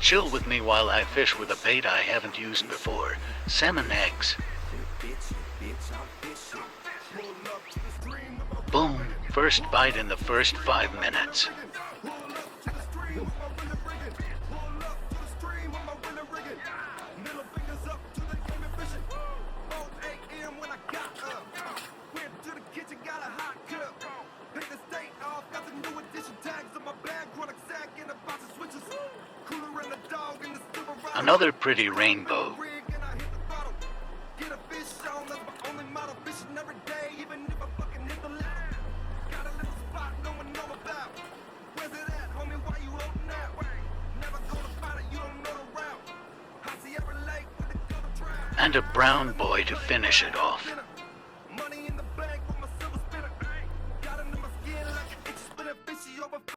Chill with me while I fish with a bait I haven't used before. Salmon eggs. Boom. First bite in the first 5 minutes. Another pretty rainbow. And a brown boy to finish it off.